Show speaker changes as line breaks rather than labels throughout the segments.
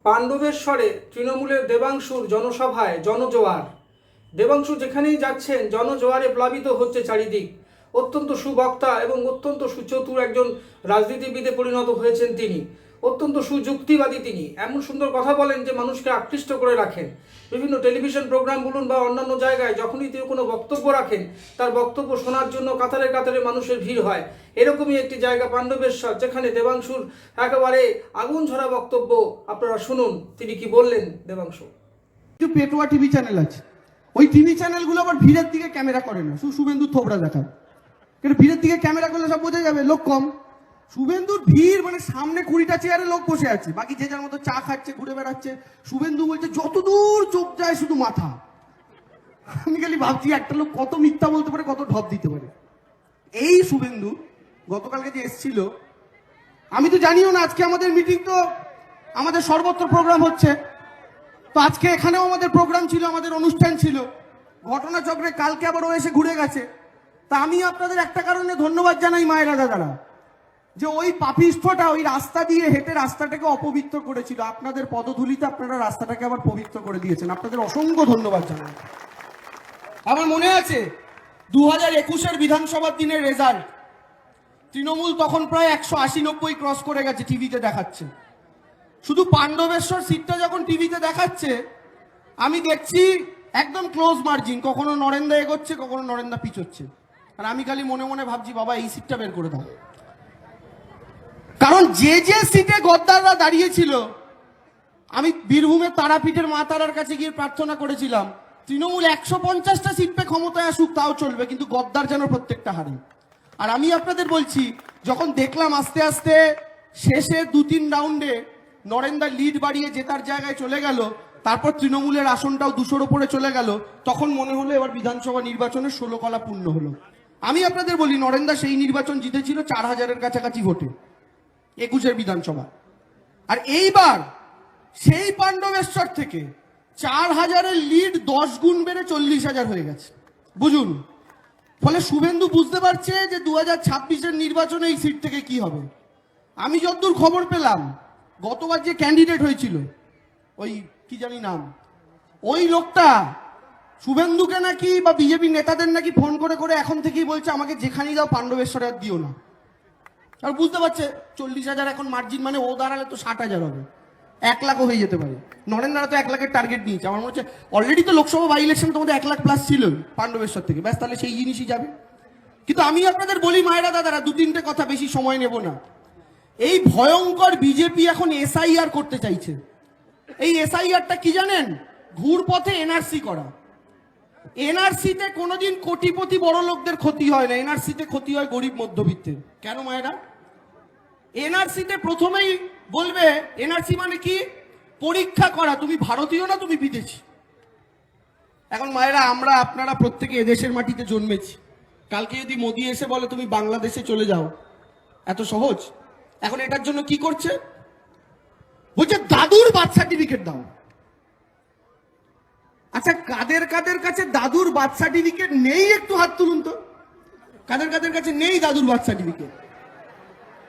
পাণ্ডবেশ্বরে তৃণমূলের দেবাংশুর জনসভায় জনজোয়ার। দেবাংশু যেখানেই যাচ্ছেন জনজোয়ারে প্লাবিত হচ্ছে চারিদিক। অত্যন্ত সুবক্তা এবং অত্যন্ত সুচতুর একজন রাজনীতিবিদে পরিণত হয়েছেন তিনি। অত্যন্ত সুযুক্তিবাদী তিনি। এমন সুন্দর কথা বলেন যে মানুষকে আকৃষ্ট করে রাখেন। বিভিন্ন টেলিভিশন প্রোগ্রাম বলুন বা অন্যান্য জায়গায় যখনই তিনি কোনো বক্তব্য রাখেন, তার বক্তব্য শোনার জন্য কাতারে কাতারে মানুষের ভিড় হয়। এরকমই একটি জায়গা পাণ্ডবেশ্বর, যেখানে দেবাংশুর একেবারে আগুন ঝরা বক্তব্য। আপনারা শুনুন তিনি কি বললেন। দেবাংশু:
কিছু পেটোয়া টিভি চ্যানেল আছে, ওই টিভি চ্যানেলগুলো আবার ভিড়ের দিকে ক্যামেরা করে না, শুধু শুভেন্দুর থোবড়া দেখায়। কিন্তু ভিড়ের দিকে ক্যামেরা করলে সব বোঝা যাবে লোক কম। শুভেন্দুর ভিড় মানে সামনে 20টা চেয়ারে লোক বসে আছে, বাকি যে যার মতো চা খাচ্ছে, ঘুরে বেড়াচ্ছে। শুভেন্দু বলছে যতদূর চোখ যায় শুধু মাথা। আমি খালি ভাবছি একটা লোক কত মিথ্যা বলতে পারে, কত ঢপ দিতে পারে। এই শুভেন্দু গতকালকে যে এসেছিল, আমি তো জানিও না আজকে আমাদের মিটিং, তো আমাদের সর্বত্র প্রোগ্রাম হচ্ছে, তো আজকে এখানেও আমাদের প্রোগ্রাম ছিল, আমাদের অনুষ্ঠান ছিল। ঘটনাচক্রে কালকে আবার ও এসে ঘুরে গেছে। তা আমি আপনাদের একটা কারণে ধন্যবাদ জানাই মায়েরা দাদারা, যে ওই পাপিষ্ঠটা ওই রাস্তা দিয়ে হেঁটে রাস্তাটাকে অপবিত্র করেছিল। আপনাদের পদধূলিতে আপনারা রাস্তাটাকে আবার পবিত্র করে দিয়েছেন, আপনাদের অসংখ্য ধন্যবাদ জানাই। আমার মনে আছে 2021-এর বিধানসভার দিনের রেজাল্ট, তৃণমূল তখন প্রায় 180-90 ক্রস করে গেছে, টিভিতে দেখাচ্ছে। শুধু পাণ্ডবেশ্বর সিটটা যখন টিভিতে দেখাচ্ছে, আমি দেখছি একদম ক্লোজ মার্জিন, কখনো নরেন্দা এগোচ্ছে, কখনো নরেন্দা পিছোচ্ছে। আর আমি খালি মনে মনে ভাবছি, বাবা এই সিটটা বের করে দাও। কারণ যে যে সিটে গদ্দাররা দাঁড়িয়েছিল, আমি বীরভূমের তারাপীঠের মা তারার কাছে গিয়ে প্রার্থনা করেছিলাম, তৃণমূল 150টা সিট পেয়ে ক্ষমতায় আসুক তাও চলবে, কিন্তু গদ্দার যেন প্রত্যেকটা হারে। আর আমি আপনাদের বলছি, যখন দেখলাম আস্তে আস্তে শেষে 2-3 রাউন্ডে নরেন্দা লিড বাড়িয়ে জেতার জায়গায় চলে গেল, তারপর তৃণমূলের আসনটাও 200-র উপরে চলে গেল, তখন মনে হলো এবার বিধানসভা নির্বাচনে 16 কলা পূর্ণ হলো। আমি আপনাদের বলি, নরেন্দা সেই নির্বাচন জিতেছিল 4000-এর কাছাকাছি ভোটে, 21-এর বিধানসভা। আর এইবার সেই পাণ্ডবেশ্বর থেকে 4000-এর লিড 10 গুণ বেড়ে 40,000 হয়ে গেছে, বুঝুন। ফলে শুভেন্দু বুঝতে পারছে যে 2026-এর নির্বাচনে এই সিট থেকে কি হবে। আমি যতদূর খবর পেলাম, গতবার যে ক্যান্ডিডেট হয়েছিল, ওই কি জানি নাম, ওই লোকটা শুভেন্দুকে নাকি বা বিজেপি নেতাদের নাকি ফোন করে করে এখন থেকেই বলছে, আমাকে যেখানেই দাও পাণ্ডবেশ্বরে আর দিও না। আর বুঝতে পারছে 40,000 এখন মার্জিন, মানে ও দাঁড়ালে তো 60,000 হবে, 1 লাখও হয়ে যেতে পারে। নরেন্দ্ররা তো 1 লাখের টার্গেট নিয়েছে। আমার মনে হচ্ছে অলরেডি তো লোকসভা বাই ইলেকশন তোমাদের 1 লাখ প্লাস ছিল পাণ্ডবেশ্বর থেকে, ব্যাস তাহলে সেই জিনিসই যাবে। কিন্তু আমি আপনাদের বলি মায়েরা দাদারা, 2-3টে কথা, বেশি সময় নেব না। এই ভয়ঙ্কর বিজেপি এখন এসআইআর করতে চাইছে। এই এসআইআরটা কি জানেন? ঘুরপথে এনআরসি করা। এনআরসিতে কোনোদিন কোটিপতি বড় লোকদের ক্ষতি হয় না, এনআরসিতে ক্ষতি হয় গরিব মধ্যবিত্তের। কেন মায়েরা? এনআরসিতে প্রথমেই বলবে, এনআরসি মানে কি? পরীক্ষা করা, তুমি ভারতীয় না তুমি বিদেশি। এখন মায়েরা, আমরা আপনারা প্রত্যেকে এদেশের মাটিতে জন্মেছি। কালকে যদি মোদি এসে বলে তুমি বাংলাদেশে চলে যাও, এত সহজ? এখন এটার জন্য কি করছে? বলছে দাদুর বার্থ সার্টিফিকেট দাও। আচ্ছা, কাদের কাদের কাছে দাদুর বার্থ সার্টিফিকেট নেই একটু হাত তুলুন তো। কাদের কাদের কাছে নেই দাদুর বার্থ সার্টিফিকেট?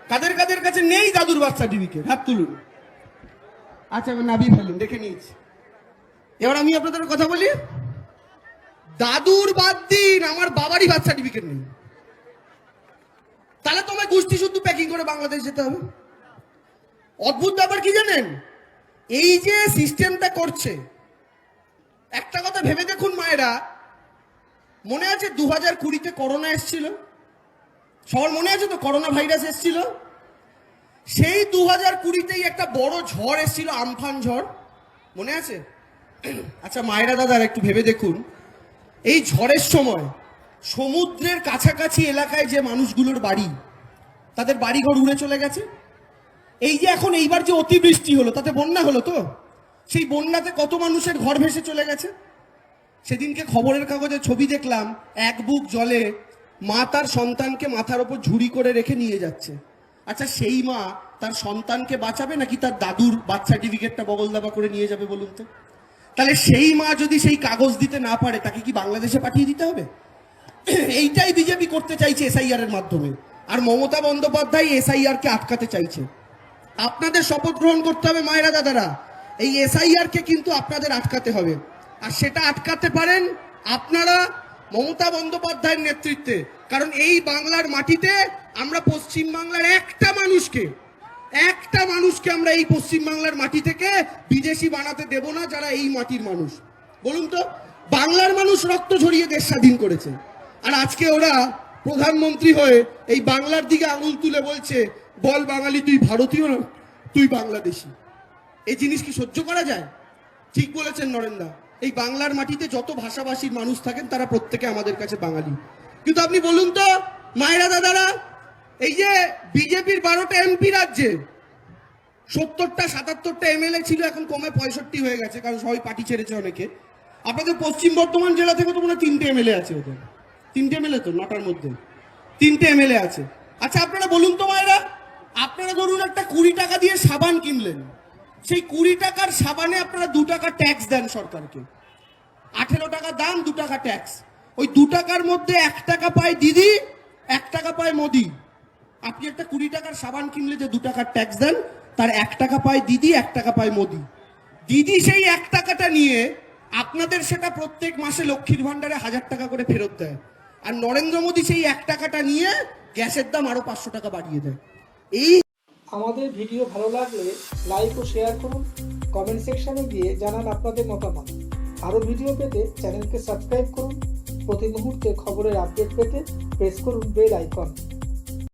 কাদের কাদের কাছে নেই দাদুর বার্থ সার্টিফিকেট? হাত তুলুন। আচ্ছা, আমি নাবি ফেলুন, দেখে নিয়েছি। এবার আমি আপনাদের কথা বলি, দাদুর বাদ দিন, আমার বাবারই বার্থ সার্টিফিকেট নেই। তাহলে তোমায় গোষ্ঠী শুদ্ধ প্যাকিং করে বাংলাদেশ যেতে হবে। অদ্ভুত ব্যাপার কি জানেন? এই যে সিস্টেমটা করছে, একটা কথা ভেবে দেখুন মায়েরা, মনে আছে 2020-তে করোনা এসেছিল? সবার মনে আছে তো, করোনা ভাইরাস এসেছিল? সেই 2020-তেই একটা বড় ঝড় এসেছিল, আমফান ঝড়, মনে আছে? আচ্ছা মায়েরা দাদারা, একটু ভেবে দেখুন, এই ঝড়ের সময় সমুদ্রের কাছাকাছি এলাকায় যে মানুষগুলোর বাড়ি, তাদের বাড়িঘর উড়ে চলে গেছে। এই যে এখন এইবার যে অতিবৃষ্টি হলো, তাতে বন্যা হলো তো, সেই বন্যাতে কত মানুষের ঘর ভেসে চলে গেছে। সেদিনকে খবরের কাগজে ছবি দেখলাম, 1 বুক জলে মা তার সন্তানকে মাথার ওপর ঝুড়ি করে রেখে নিয়ে যাচ্ছে। আচ্ছা, সেই মা তার সন্তানকে বাঁচাবে নাকি তার দাদুর বার্থ সার্টিফিকেটটা বগল দাবা করে নিয়ে যাবে বলুন তো? তাহলে সেই মা যদি সেই কাগজ দিতে না পারে, তাকে কি বাংলাদেশে পাঠিয়ে দিতে হবে? এইটাই বিজেপি করতে চাইছে এসআইআর এর মাধ্যমে। আর মমতা বন্দ্যোপাধ্যায় এসআইআর কে আটকাতে চাইছে। আপনাদের শপথ গ্রহণ করতে হবে মায়েরা দাদারা, এই এসআইআর কে কিন্তু আপনাদের আটকাতে হবে, আর সেটা আটকাতে পারেন আপনারা মমতা বন্দ্যোপাধ্যায়ের নেতৃত্বে। কারণ এই বাংলার মাটিতে আমরা পশ্চিম বাংলার একটা মানুষকে আমরা এই পশ্চিম বাংলার মাটি থেকে বিদেশি বানাতে দেব না, যারা এই মাটির মানুষ। বলুন তো, বাংলার মানুষ রক্ত ঝরিয়ে দেশ স্বাধীন করেছে, আর আজকে ওরা প্রধানমন্ত্রী হয়ে এই বাংলার দিকে আঙুল তুলে বলছে, বল বাঙালি তুই ভারতীয় না, তুই বাংলাদেশি। এই জিনিস কি সহ্য করা যায়? ঠিক বলেছেন নরেন্দা, এই বাংলার মাটিতে যত ভাষাভাষীর মানুষ থাকেন তারা প্রত্যেকে আমাদের কাছে বাঙালি। কিন্তু আপনি বলুন তো মায়েরা দাদারা, এই যে বিজেপির 12টা এমপি রাজ্যে 70টা 77টা এমএলএ ছিল, এখন কমে 65 হয়ে গেছে, কারণ সবাই পার্টি ছেড়েছে অনেকে। আপনাদের পশ্চিম বর্ধমান জেলা থেকে তো মনে হয় 3টে এমএলএ আছে, ওদের 3টে এমএলএ তো 9টার মধ্যে 3টে এমএলএ আছে। আচ্ছা আপনারা বলুন তো মায়েরা, আপনারা ধরুন একটা 20 টাকা দিয়ে সাবান কিনলেন, সেই 20 টাকার সাবানে আপনারা 2 টাকা ট্যাক্স দেন সরকারকে, 18 টাকা দাম, 2 টাকা ট্যাক্স। ওই 2 টাকার মধ্যে 1 টাকা পায় দিদি, 1 টাকা পায় মোদি। আপনি একটা 20 টাকার সাবান কিনলে যে 2 টাকার ট্যাক্স দেন, তার 1 টাকা পায় দিদি, 1 টাকা পায় মোদি। দিদি সেই 1 টাকাটা নিয়ে আপনাদের সেটা প্রত্যেক মাসে লক্ষ্মীর ভান্ডারে 1000 টাকা করে ফেরত দেয়, আর নরেন্দ্র মোদী সেই 1 টাকাটা নিয়ে গ্যাসের দাম আরো 500 টাকা বাড়িয়ে দেয়। এই
আমাদের ভিডিও ভালো লাগলে লাইক ও শেয়ার করুন, কমেন্ট সেকশনে গিয়ে জানান আপনাদের মতামত। আরও ভিডিও পেতে চ্যানেলকে সাবস্ক্রাইব করুন। প্রতি মুহূর্তে খবরের আপডেট পেতে প্রেস করুন বেল আইকন।